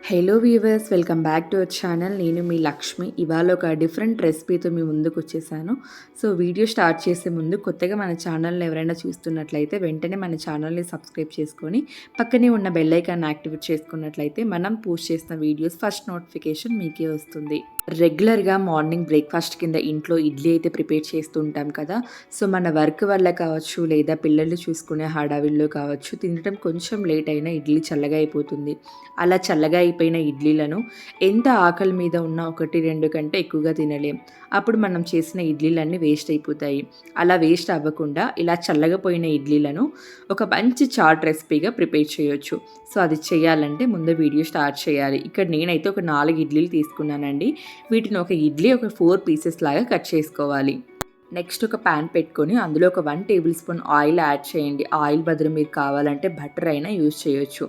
Hello viewers, welcome back to our channel. నేను మీ లక్ష్మి. ఇవాళ ఒక డిఫరెంట్ రెసిపీతో మీ ముందుకు వచ్చేసాను. సో వీడియో స్టార్ట్ చేసే ముందు కొత్తగా మన ఛానల్ని ఎవరైనా చూస్తున్నట్లయితే వెంటనే మన ఛానల్ని సబ్స్క్రైబ్ చేసుకొని పక్కనే ఉన్న బెల్ ఐకాన్ యాక్టివేట్ చేసుకున్నట్లయితే మనం పోస్ట్ చేసిన వీడియోస్ ఫస్ట్ నోటిఫికేషన్ మీకే వస్తుంది. రెగ్యులర్గా మార్నింగ్ బ్రేక్ఫాస్ట్ కింద ఇంట్లో ఇడ్లీ అయితే ప్రిపేర్ చేస్తూ ఉంటాం కదా. సో మన వర్క్ వల్ల కావచ్చు, లేదా పిల్లలు చూసుకునే హడావిల్లో కావచ్చు, తినడం కొంచెం లేట్ అయినా ఇడ్లీ చల్లగా అయిపోతుంది. అలా చల్లగా అయిపోయిన ఇడ్లీలను ఎంత ఆకలి మీద ఉన్నా 1-2 కంటే ఎక్కువగా తినలేం. అప్పుడు మనం చేసిన ఇడ్లీలన్నీ వేస్ట్ అయిపోతాయి. అలా వేస్ట్ అవ్వకుండా ఇలా చల్లగా పోయిన ఇడ్లీలను ఒక మంచి చాట్ రెసిపీగా ప్రిపేర్ చేయొచ్చు. సో అది చేయాలంటే ముందు వీడియో స్టార్ట్ చేయాలి. ఇక్కడ నేనైతే ఒక 4 ఇడ్లీలు తీసుకున్నానండి. వీటిని ఒక ఇడ్లీ ఒక 4 పీసెస్ లాగా కట్ చేసుకోవాలి. నెక్స్ట్ ఒక ప్యాన్ పెట్టుకొని అందులో ఒక 1 టేబుల్ స్పూన్ ఆయిల్ యాడ్ చేయండి. ఆయిల్ బదులు మీరు కావాలంటే బటర్ అయినా యూజ్ చేయొచ్చు.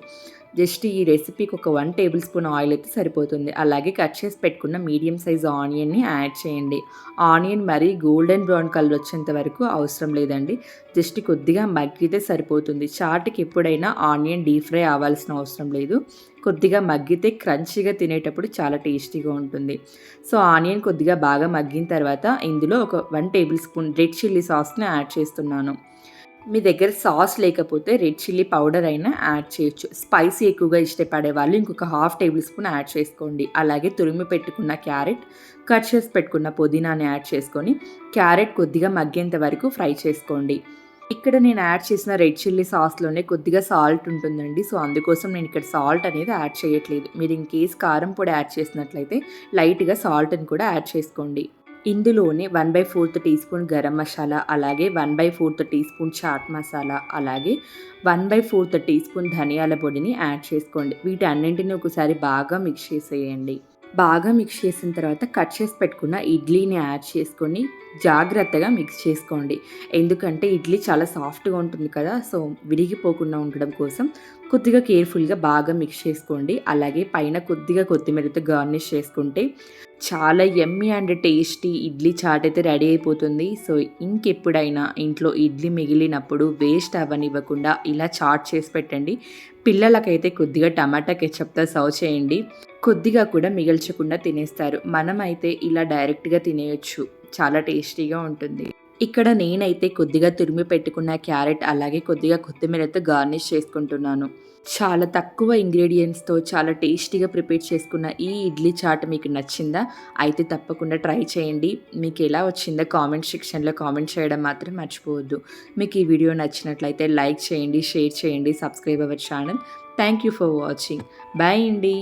జస్ట్ ఈ రెసిపీకి ఒక 1 టేబుల్ స్పూన్ ఆయిల్ అయితే సరిపోతుంది. అలాగే కట్ చేసి పెట్టుకున్న మీడియం సైజ్ ఆనియన్ని యాడ్ చేయండి. ఆనియన్ మరీ గోల్డెన్ బ్రౌన్ కలర్ వచ్చేంత వరకు అవసరం లేదండి. జస్ట్ కొద్దిగా మగ్గితే సరిపోతుంది. చాట్కి ఎప్పుడైనా ఆనియన్ డీప్ ఫ్రై అవ్వాల్సిన అవసరం లేదు. కొద్దిగా మగ్గితే క్రంచీగా తినేటప్పుడు చాలా టేస్టీగా ఉంటుంది. సో ఆనియన్ కొద్దిగా బాగా మగ్గిన తర్వాత ఇందులో ఒక 1 టేబుల్ స్పూన్ రెడ్ చిల్లీ సాస్ని యాడ్ చేస్తున్నాను. మీ దగ్గర సాస్ లేకపోతే రెడ్ చిల్లీ పౌడర్ అయినా యాడ్ చేయొచ్చు. స్పైసీ ఎక్కువగా ఇష్టపడే వాళ్ళు ఇంకొక 1/2 టేబుల్ స్పూన్ యాడ్ చేసుకోండి. అలాగే తురిమి పెట్టుకున్న క్యారెట్, కట్ చేసి పెట్టుకున్న పుదీనాని యాడ్ చేసుకొని క్యారెట్ కొద్దిగా మగ్గేంత వరకు ఫ్రై చేసుకోండి. ఇక్కడ నేను యాడ్ చేసిన రెడ్ చిల్లీ సాస్లోనే కొద్దిగా సాల్ట్ ఉంటుందండి. సో అందుకోసం నేను ఇక్కడ సాల్ట్ అనేది యాడ్ చేయట్లేదు. మీరు ఇన్ కేస్ కారం పొడి యాడ్ చేసినట్లయితే లైట్గా సాల్ట్ని కూడా యాడ్ చేసుకోండి. ఇందులోనే 1/4 టీ స్పూన్ గరం మసాలా, అలాగే 1/4 టీ స్పూన్ చాట్ మసాలా, అలాగే 1/4 టీ స్పూన్ ధనియాల పొడిని యాడ్ చేసుకోండి. వీటన్నింటిని ఒకసారి బాగా మిక్స్ చేసేయండి. బాగా మిక్స్ చేసిన తర్వాత కట్ చేసి పెట్టుకున్న ఇడ్లీని యాడ్ చేసుకొని జాగ్రత్తగా మిక్స్ చేసుకోండి. ఎందుకంటే ఇడ్లీ చాలా సాఫ్ట్గా ఉంటుంది కదా. సో విరిగిపోకుండా ఉండడం కోసం కొద్దిగా కేర్ఫుల్గా బాగా మిక్స్ చేసుకోండి. అలాగే పైన కొద్దిగా కొత్తిమీరతో గార్నిష్ చేసుకుంటే చాలా yummy and tasty idli chaat అయితే రెడీ అయిపోతుంది. సో ఇంకెప్పుడైనా ఇంట్లో ఇడ్లీ మిగిలినప్పుడు వేస్ట్ అవ్వనివ్వకుండా ఇలా చాట్ చేసి పెట్టండి. పిల్లలకైతే కొద్దిగా టమాటా కెచప్తో సర్వ్ చేయండి. కొద్దిగా కూడా మిగల్చకుండా తినేస్తారు. మనమైతే ఇలా డైరెక్ట్గా తినేయొచ్చు. చాలా టేస్టీగా ఉంటుంది. ఇక్కడ నేనైతే కొద్దిగా తురిమి పెట్టుకున్న క్యారెట్, అలాగే కొద్దిగా కొత్తిమీరతో గార్నిష్ చేసుకుంటున్నాను. చాలా తక్కువ ఇంగ్రీడియంట్స్తో చాలా టేస్టీగా ప్రిపేర్ చేసుకున్న ఈ ఇడ్లీ చాట్ మీకు నచ్చిందా? అయితే తప్పకుండా ట్రై చేయండి. మీకు ఎలా వచ్చిందో కామెంట్ సెక్షన్లో కామెంట్ చేయడం మాత్రం మర్చిపోవద్దు. మీకు ఈ వీడియో నచ్చినట్లయితే లైక్ చేయండి, షేర్ చేయండి, subscribe our channel. Thank you for watching. Bye అండి.